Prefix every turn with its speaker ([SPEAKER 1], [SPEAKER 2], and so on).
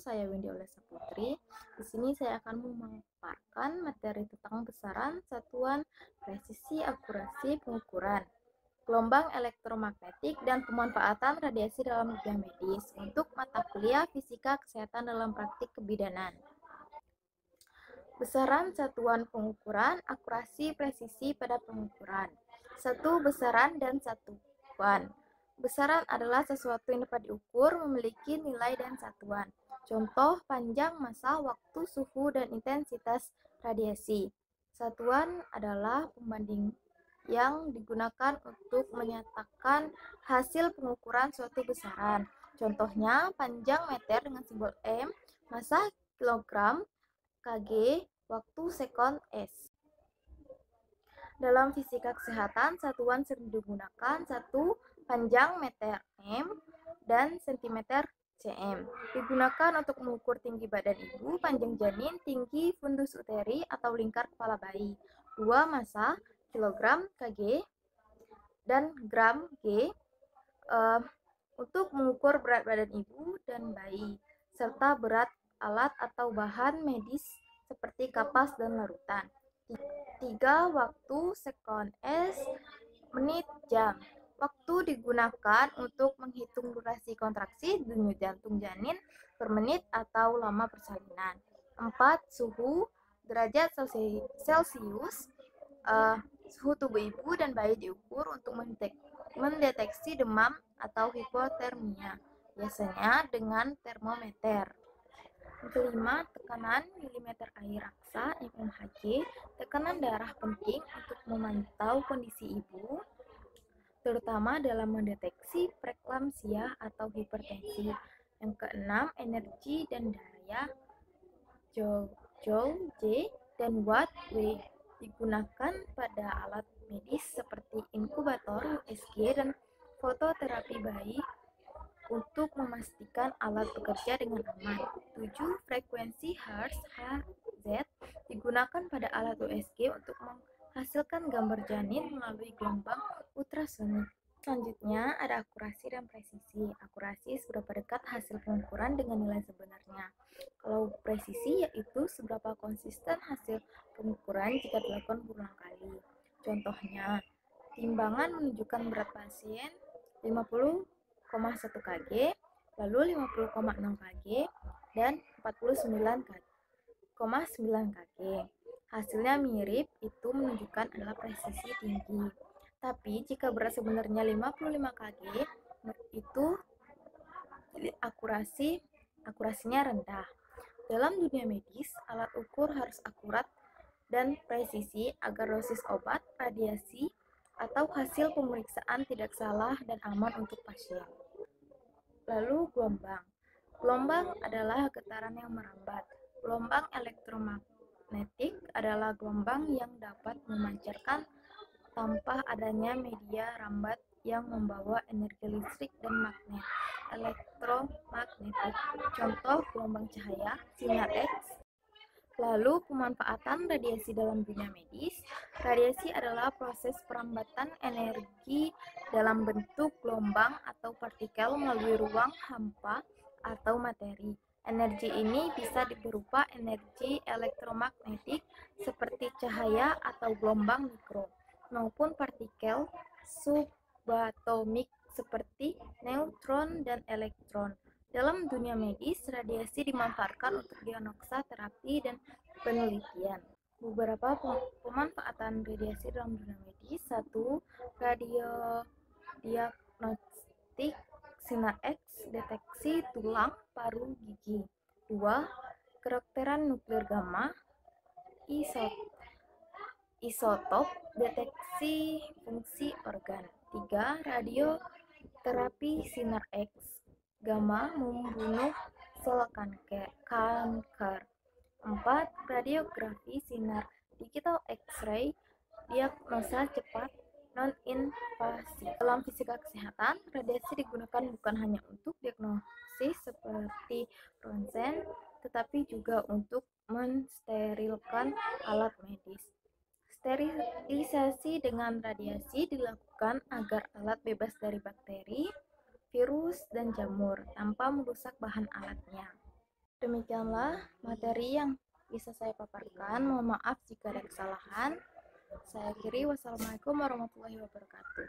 [SPEAKER 1] saya Windy Olesa Putri. Di sini saya akan memaparkan materi tentang besaran, satuan, presisi, akurasi, pengukuran, gelombang elektromagnetik, dan pemanfaatan radiasi dalam dunia medis untuk mata kuliah Fisika Kesehatan dalam Praktik Kebidanan. Besaran, satuan, pengukuran, akurasi, presisi pada pengukuran. Satu, besaran dan satuan. Besaran adalah sesuatu yang dapat diukur, memiliki nilai dan satuan. Contoh, panjang, massa, waktu, suhu, dan intensitas radiasi. Satuan adalah pembanding yang digunakan untuk menyatakan hasil pengukuran suatu besaran. Contohnya, panjang meter dengan simbol M, massa kilogram, kg, waktu sekon S. Dalam fisika kesehatan, satuan sering digunakan 1. Panjang meter M dan cm cm. Digunakan untuk mengukur tinggi badan ibu, panjang janin, tinggi fundus uteri atau lingkar kepala bayi. 2. Massa kilogram kg dan gram g untuk mengukur berat badan ibu dan bayi, serta berat alat atau bahan medis seperti kapas dan larutan. 3. Waktu sekon S, menit, jam. Waktu digunakan untuk menghitung durasi kontraksi denyut jantung janin per menit atau lama persalinan. 4. Suhu, derajat Celcius. Suhu tubuh ibu dan bayi diukur untuk mendeteksi demam atau hipotermia, biasanya dengan termometer. Kelima, tekanan milimeter air raksa mmHg. Tekanan darah penting untuk memantau kondisi ibu, terutama dalam mendeteksi preeklamsia atau hipertensi. Yang keenam, energi dan daya Joule, J, dan Watt, W, digunakan pada alat medis seperti inkubator, USG, dan fototerapi bayi untuk memastikan alat bekerja dengan aman. 7. Frekuensi Hertz, Hz, digunakan pada alat USG untuk menghasilkan gambar janin melalui gelombang ultrasonik. Selanjutnya ada akurasi dan presisi. Akurasi seberapa dekat hasil pengukuran dengan nilai sebenarnya. Kalau presisi yaitu seberapa konsisten hasil pengukuran jika dilakukan berulang kali. Contohnya, timbangan menunjukkan berat pasien 50,1 kg, lalu 50,6 kg, dan 49,9 kg. Hasilnya mirip, itu menunjukkan adalah presisi tinggi. Tapi jika berat sebenarnya 55 kg, itu akurasinya rendah. Dalam dunia medis, alat ukur harus akurat dan presisi agar dosis obat, radiasi, atau hasil pemeriksaan tidak salah dan aman untuk pasien. Lalu gelombang. Gelombang adalah getaran yang merambat. Gelombang elektromagnetik adalah gelombang yang dapat memancarkan tanpa adanya media rambat yang membawa energi listrik dan magnet elektromagnetik. Contoh gelombang cahaya, sinar X. Lalu pemanfaatan radiasi dalam dunia medis. Radiasi adalah proses perambatan energi dalam bentuk gelombang atau partikel melalui ruang hampa atau materi. Energi ini bisa berupa energi elektromagnetik seperti cahaya atau gelombang mikro, maupun partikel subatomik seperti neutron dan elektron. Dalam dunia medis, radiasi dimanfaatkan untuk diagnosa, terapi, dan penelitian. Beberapa pemanfaatan radiasi dalam dunia medis. 1. Radiodiagnostik, sinar X, deteksi tulang, paru, gigi. 2. Kedokteran nuklir gamma, isotop, deteksi fungsi organ. 3. Radioterapi sinar X, gamma, membunuh sel kanker. 4. Radiografi sinar digital X-ray, diagnosa cepat, non-invasif. Dalam fisika kesehatan, radiasi digunakan bukan hanya untuk diagnosis seperti ronsen, tetapi juga untuk mensterilkan alat medis. Sterilisasi dengan radiasi dilakukan agar alat bebas dari bakteri, virus, dan jamur tanpa merusak bahan alatnya. Demikianlah materi yang bisa saya paparkan. Mohon maaf jika ada kesalahan. Saya akhiri. Wassalamualaikum warahmatullahi wabarakatuh.